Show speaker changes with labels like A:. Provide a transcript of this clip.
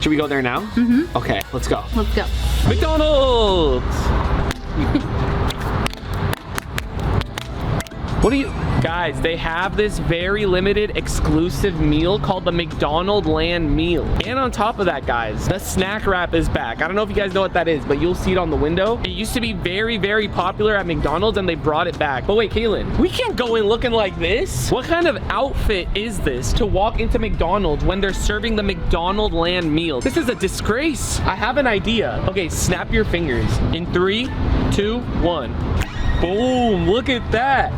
A: Should we go there now?
B: Mm-hmm.
A: Okay, let's go.
B: Let's go.
A: McDonald's! What do you... Guys, they have this very limited exclusive meal called the McDonaldland meal. And on top of that, guys, the snack wrap is back. I don't know if you guys know what that is, but you'll see it on the window. It used to be very, very popular at McDonald's and they brought it back. But wait, Kaylin, we can't go in looking like this. What kind of outfit is this to walk into McDonald's when they're serving the McDonaldland meal? This is a disgrace. I have an idea. Okay, snap your fingers. In 3, 2, 1. Boom, look at that.